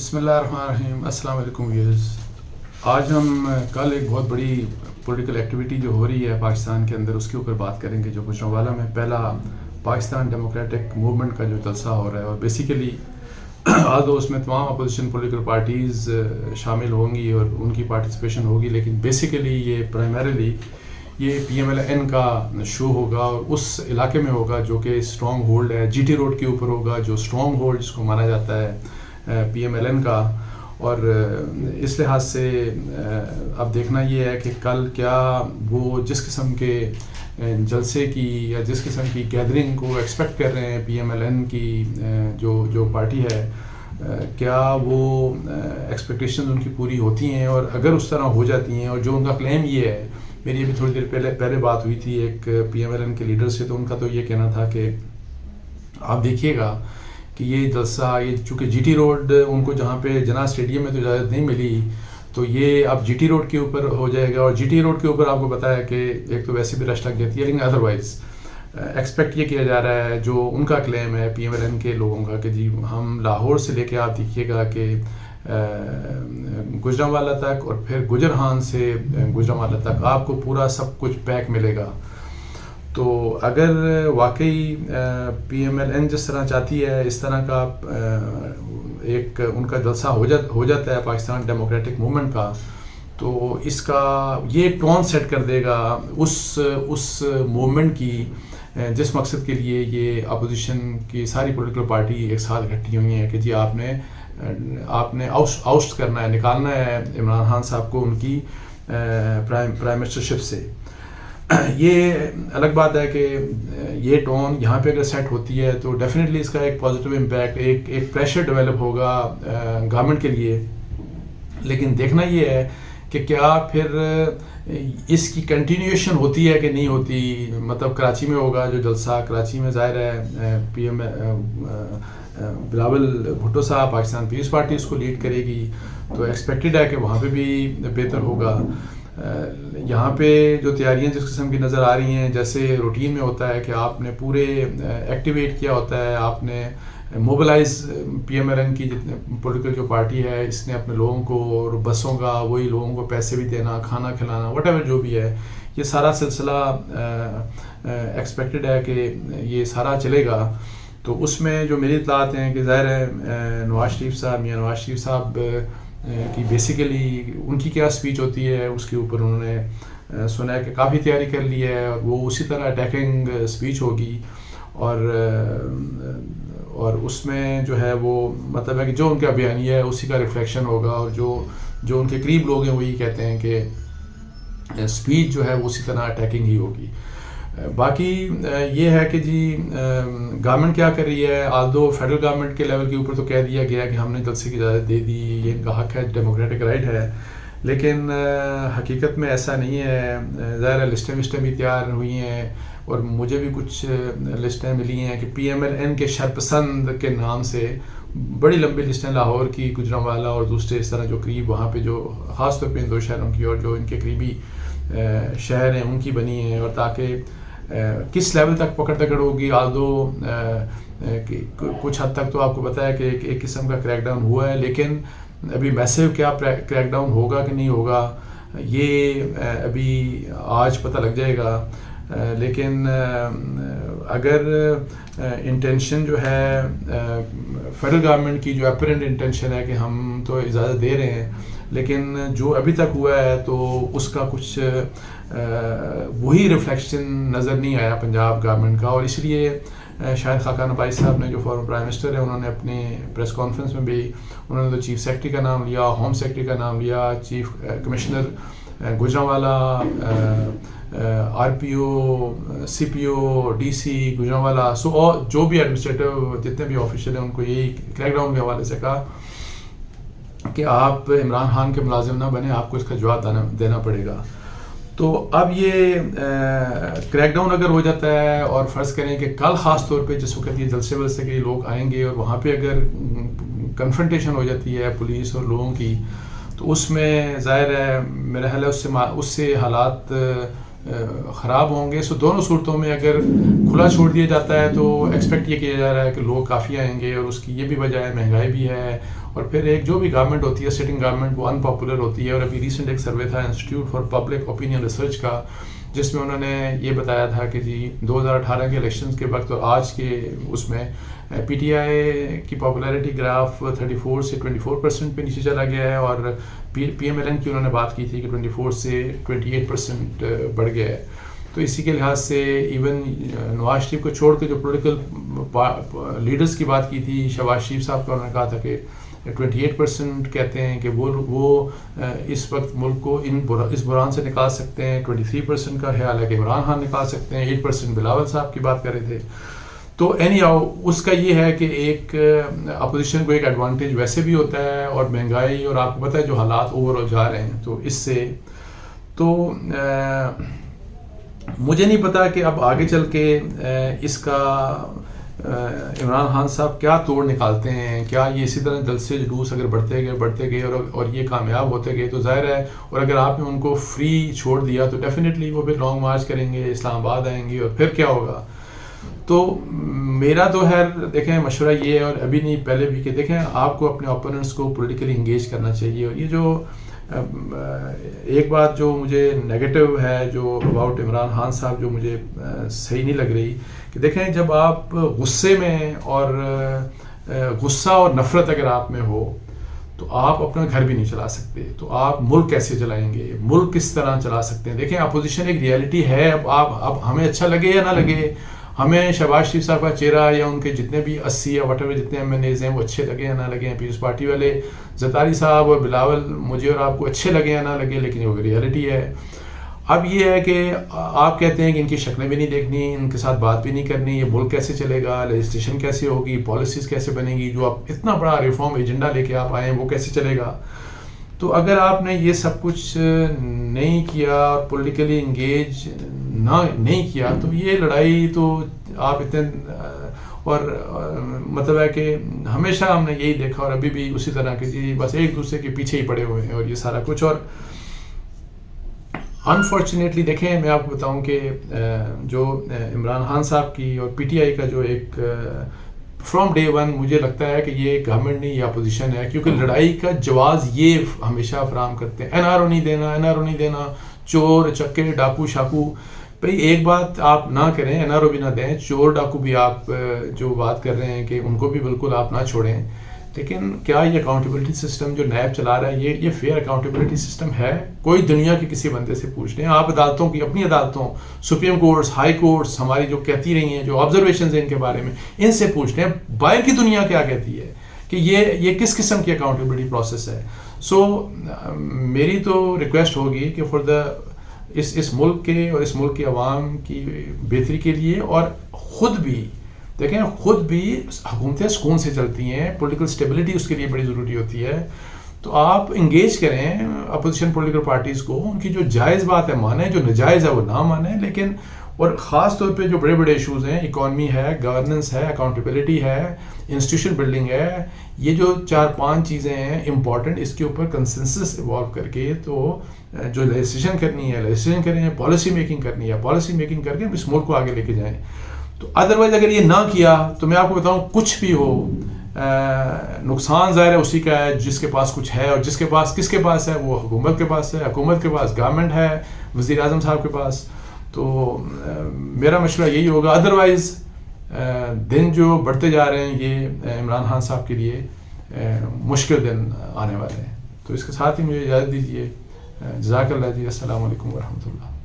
بسم اللہ الرحمن الرحیم. السلام علیکم ویئرز. آج ہم کل ایک بہت بڑی پولیٹیکل ایکٹیویٹی جو ہو رہی ہے پاکستان کے اندر اس کے اوپر بات کریں گے, جو گوجرانوالا میں پہلا پاکستان ڈیموکریٹک موومنٹ کا جو جلسہ ہو رہا ہے. اور بیسیکلی آج اس میں تمام اپوزیشن پولیٹیکل پارٹیز شامل ہوں گی اور ان کی پارٹیسپیشن ہوگی, لیکن بیسیکلی یہ پرائمریلی یہ PMLN کا شو ہوگا اور اس علاقے میں ہوگا جو کہ اسٹرانگ ہولڈ ہے, GT روڈ کے اوپر ہوگا, جو اسٹرانگ ہولڈ جس کو مانا جاتا ہے PMLN کا. اور اس لحاظ سے اب دیکھنا یہ ہے کہ کل کیا وہ جس قسم کے جلسے کی یا جس قسم کی گیدرنگ کو ایکسپیکٹ کر رہے ہیں PMLN کی جو پارٹی ہے, کیا وہ ایکسپیکٹیشن ان کی پوری ہوتی ہیں. اور اگر اس طرح ہو جاتی ہیں, اور جو ان کا کلیم یہ ہے, میری ابھی تھوڑی دیر پہلے بات ہوئی تھی ایک PMLN کے لیڈر سے, تو ان کا تو یہ کہنا تھا کہ آپ دیکھیے گا کہ یہ جلسہ یہ چونکہ GT روڈ ان کو جہاں پہ جناح اسٹیڈیم میں تو اجازت نہیں ملی, تو یہ اب GT روڈ کے اوپر ہو جائے گا. اور GT روڈ کے اوپر آپ کو پتا ہے کہ ایک تو ویسے بھی رش لگ جاتی ہے, لیکن ادروائز ایکسپیکٹ یہ کیا جا رہا ہے, جو ان کا کلیم ہے PMLN کے لوگوں کا, کہ جی ہم لاہور سے لے کے آپ دیکھیے گا کہ گوجرانوالا تک اور پھر گجرہان سے گوجرانوالا تک آپ کو پورا سب کچھ پیک ملے گا. تو اگر واقعی PMLN جس طرح چاہتی ہے اس طرح کا ایک ان کا جلسہ ہو جاتا ہے پاکستان ڈیموکریٹک موومنٹ کا, تو اس کا یہ ٹون سیٹ کر دے گا اس موومنٹ کی جس مقصد کے لیے یہ اپوزیشن کی ساری پولیٹیکل پارٹی ایک ساتھ اکٹھی ہوئی ہیں کہ جی آپ نے آؤسٹ کرنا ہے, نکالنا ہے عمران خان صاحب کو ان کی پرائم منسٹرشپ سے. یہ الگ بات ہے کہ یہ ٹون یہاں پہ اگر سیٹ ہوتی ہے تو ڈیفینیٹلی اس کا ایک پازیٹیو امپیکٹ, ایک پریشر ڈیولپ ہوگا گورنمنٹ کے لیے. لیکن دیکھنا یہ ہے کہ کیا پھر اس کی کنٹینیوشن ہوتی ہے کہ نہیں ہوتی. مطلب کراچی میں ہوگا جو جلسہ, کراچی میں ظاہر ہے PM بلاول بھٹو صاحب پاکستان پیپلز پارٹی اس کو لیڈ کرے گی, تو ایکسپیکٹڈ ہے کہ وہاں پہ بھی بہتر ہوگا. یہاں پہ جو تیاریاں جس قسم کی نظر آ رہی ہیں, جیسے روٹین میں ہوتا ہے کہ آپ نے پورے ایکٹیویٹ کیا ہوتا ہے, آپ نے موبلائز PMLN کی جتنے پولیٹیکل جو پارٹی ہے اس نے اپنے لوگوں کو, اور بسوں کا وہی لوگوں کو پیسے بھی دینا, کھانا کھلانا, وٹ ایور جو بھی ہے, یہ سارا سلسلہ ایکسپیکٹڈ ہے کہ یہ سارا چلے گا. تو اس میں جو میری اطلاعات ہیں کہ ظاہر ہے میاں نواز شریف صاحب کی بیسیکلی ان کی کیا سپیچ ہوتی ہے اس کے اوپر انہوں نے سنا ہے کہ کافی تیاری کر لی ہے, اور وہ اسی طرح اٹیکنگ سپیچ ہوگی. اور اس میں جو ہے وہ مطلب ہے کہ جو ان کا بیانیہ ہے اسی کا ریفلیکشن ہوگا, اور جو ان کے قریب لوگ ہیں وہی کہتے ہیں کہ سپیچ جو ہے وہ اسی طرح اٹیکنگ ہی ہوگی. باقی یہ ہے کہ جی گورنمنٹ کیا کر رہی ہے, آلدو فیڈرل گورنمنٹ کے لیول کے اوپر تو کہہ دیا گیا کہ ہم نے جلسے کی اجازت دے دی, یہ ان کا حق ہے, ڈیموکریٹک رائٹ ہے, لیکن حقیقت میں ایسا نہیں ہے. ظاہر لسٹیں بھی تیار ہوئی ہیں, اور مجھے بھی کچھ لسٹیں ملی ہیں کہ PMLN کے شرپسند کے نام سے بڑی لمبی لسٹیں لاہور کی, گوجرانوالا اور دوسرے اس طرح جو قریب وہاں پہ جو خاص طور پہ ان دو شہروں کی اور جو ان کے قریبی شہر ہیں ان کی بنی ہیں. اور تاکہ کس لیول تک پکڑ دکڑ ہوگی, آلدو کچھ حد تک تو آپ کو پتہ ہے کہ ایک قسم کا کریک ڈاؤن ہوا ہے, لیکن ابھی میسیو کیا کریک ڈاؤن ہوگا کہ نہیں ہوگا یہ ابھی آج پتہ لگ جائے گا. لیکن اگر انٹینشن جو ہے فیڈرل گورنمنٹ کی جو اپیرنٹ انٹینشن ہے کہ ہم تو اجازت دے رہے ہیں, لیکن جو ابھی تک ہوا ہے تو اس کا کچھ وہی ریفلیکشن نظر نہیں آیا پنجاب گورنمنٹ کا. اور اس لیے شاید خاقان عباسی صاحب نے جو فارمر پرائم منسٹر ہیں انہوں نے اپنے پریس کانفرنس میں بھی انہوں نے تو چیف سیکرٹری کا نام لیا, ہوم سیکرٹری کا نام لیا, chief commissioner Gujranwala, RPO, CPO, DC Gujranwala, اور جو بھی ایڈمنسٹریٹو جتنے بھی آفیشل ہیں ان کو یہی کریک ڈاؤن کے حوالے سے کہا کہ آپ عمران خان کے ملازم نہ بنے, آپ کو اس کا جواب دینا پڑے گا. تو اب یہ کریک ڈاؤن اگر ہو جاتا ہے, اور فرض کریں کہ کل خاص طور پہ جس وقت یہ جلسے کے لوگ آئیں گے اور وہاں پہ اگر کنفرنٹیشن ہو جاتی ہے پولیس اور لوگوں کی, تو اس میں ظاہر ہے میرا خیال ہے اس سے حالات خراب ہوں گے. سو دونوں صورتوں میں اگر کھلا چھوڑ دیا جاتا ہے تو ایکسپیکٹ یہ کیا جا رہا ہے کہ لوگ کافی آئیں گے, اور اس کی یہ بھی وجہ ہے مہنگائی بھی ہے, اور پھر ایک جو بھی گورنمنٹ ہوتی ہے سٹنگ گورنمنٹ وہ ان پاپولر ہوتی ہے. اور ابھی ریسنٹ ایک سروے تھا institute for public opinion research کا, جس میں انہوں نے یہ بتایا تھا کہ جی 2018 کے الیکشنز کے وقت اور آج کے اس میں پی ٹی آئی کی پاپولیرٹی گراف 34 سے 24% پہ نیچے چلا گیا ہے, اور پی ایم ایل این کی انہوں نے بات کی تھی کہ 24 سے 28% بڑھ گیا ہے. تو اسی کے لحاظ سے ایون نواز شریف کو چھوڑ کے جو پولیٹیکل لیڈرز کی بات کی تھی, شہباز شریف صاحب کا انہوں نے کہا تھا کہ 28% کہتے ہیں کہ وہ اس وقت ملک کو اس بحران سے نکال سکتے ہیں. 23% کا خیال ہے کہ عمران خان نکال سکتے ہیں. 8% بلاول صاحب کی بات کر رہے تھے. تو اینی ہاؤ اس کا یہ ہے کہ ایک اپوزیشن کو ایک ایڈوانٹیج ویسے بھی ہوتا ہے, اور مہنگائی اور آپ کو پتہ ہے جو حالات اوور جا رہے ہیں, تو اس سے تو مجھے نہیں پتا کہ اب آگے چل کے اس کا عمران خان صاحب کیا توڑ نکالتے ہیں. کیا یہ اسی طرح جلسے جلوس اگر بڑھتے گئے اور یہ کامیاب ہوتے گئے تو ظاہر ہے, اور اگر آپ نے ان کو فری چھوڑ دیا تو ڈیفینیٹلی وہ پھر لانگ مارچ کریں گے, اسلام آباد آئیں گے, اور پھر کیا ہوگا. تو میرا تو دیکھیں مشورہ یہ ہے, اور ابھی نہیں پہلے بھی, کہ دیکھیں آپ کو اپنے اوپوننٹس کو پولیٹیکلی انگیج کرنا چاہیے. اور یہ جو ایک بات جو مجھے نیگیٹو ہے جو اباؤٹ عمران خان صاحب جو مجھے صحیح نہیں لگ رہی, کہ دیکھیں جب آپ غصے میں اور غصہ اور نفرت اگر آپ میں ہو تو آپ اپنا گھر بھی نہیں چلا سکتے. تو آپ ملک کیسے چلائیں گے, ملک کس طرح چلا سکتے ہیں. دیکھیں اپوزیشن ایک ریئلٹی ہے. اب ہمیں اچھا لگے یا نہ لگے, ہمیں شہباز شریف صاحب کا چہرہ یا ان کے جتنے بھی 80 یا وٹ ایور جتنے ایم این ایز ہیں وہ اچھے لگے یا نہ لگے, پیپلز پارٹی والے زرداری صاحب اور بلاول مجھے اور آپ کو اچھے لگے یا نہ لگے, لیکن وہ ریئلٹی ہے. اب یہ ہے کہ آپ کہتے ہیں کہ ان کی شکلیں بھی نہیں دیکھنی, ان کے ساتھ بات بھی نہیں کرنی, یہ ملک کیسے چلے گا, لیجسلیشن کیسے ہوگی, پالیسیز کیسے بنے گی, جو آپ اتنا بڑا ریفارم ایجنڈا لے کے آپ آئے ہیں وہ کیسے چلے گا. تو اگر آپ نے یہ سب کچھ نہیں کیا, پولیٹیکلی انگیج نہیں کیا, تو یہ لڑائی تو آپ اتنے اور مطلب ہے کہ ہمیشہ ہم نے یہی دیکھا, اور ابھی بھی اسی طرح کہ جی بس ایک دوسرے کے پیچھے ہی پڑے ہوئے ہیں اور یہ سارا کچھ. اور انفارچونیٹلی دیکھیں میں آپ کو بتاؤں کہ جو عمران خان صاحب کی اور پی ٹی آئی کا جو ایک فرام ڈے ون مجھے لگتا ہے کہ یہ گورنمنٹ نہیں, یہ اپوزیشن ہے, کیونکہ لڑائی کا جواز یہ ہمیشہ فراہم کرتے ہیں. این آر او نہیں دینا, چور چکے ڈاکو شاکو. بھئی ایک بات آپ نہ کریں, این آر او بھی نہ دیں, چور ڈاکو بھی آپ جو بات کر رہے ہیں کہ ان کو بھی بالکل آپ نہ چھوڑیں. لیکن کیا یہ اکاؤنٹیبلٹی سسٹم جو نیب چلا رہا ہے یہ فیئر اکاؤنٹیبلٹی سسٹم ہے؟ کوئی دنیا کے کسی بندے سے پوچھ لیں آپ, عدالتوں کی اپنی عدالتوں, سپریم کورٹس, ہائی کورٹس ہماری جو کہتی رہی ہیں, جو آبزرویشنز ہیں ان کے بارے میں, ان سے پوچھ لیں باہر کی دنیا کیا کہتی ہے کہ یہ کس قسم کی اکاؤنٹیبلٹی پروسیس ہے. سو میری تو ریکویسٹ ہوگی کہ فار دا اس ملک کے اور اس ملک کے عوام کی بہتری کے لیے, اور خود بھی دیکھیں خود بھی حکومتیں سکون سے چلتی ہیں, پولیٹیکل اسٹیبلٹی اس کے لیے بڑی ضروری ہوتی ہے. تو آپ انگیج کریں اپوزیشن پولیٹیکل پارٹیز کو, ان کی جو جائز بات ہے مانیں, جو ناجائز ہے وہ نہ مانیں. لیکن اور خاص طور پہ جو بڑے بڑے ایشوز ہیں, اکانومی ہے, گورننس ہے, اکاؤنٹیبلٹی ہے, انسٹیٹیوشن بلڈنگ ہے, یہ جو 4-5 چیزیں ہیں امپورٹنٹ, اس کے اوپر کنسنسس ایوالو کر کے تو جو لیجسلیشن کرنی ہے لیجسلیشن کریں, پالیسی میکنگ کرنی ہے پالیسی میکنگ کر کے اس ملک کو آگے لے کے جائیں. تو ادروائز اگر یہ نہ کیا تو میں آپ کو بتاؤں کچھ بھی ہو, نقصان ظاہر ہے اسی کا ہے جس کے پاس کچھ ہے, اور جس کے پاس کس کے پاس ہے, وہ حکومت کے پاس ہے, حکومت کے پاس گورنمنٹ ہے, وزیر اعظم صاحب کے پاس. تو میرا مشورہ یہی ہوگا. ادروائز دن جو بڑھتے جا رہے ہیں یہ عمران خان صاحب کے لیے مشکل دن آنے والے ہیں. تو اس کے ساتھ ہی مجھے اجازت دیجیے. جزاک اللہ جی. السلام علیکم ورحمۃ اللہ.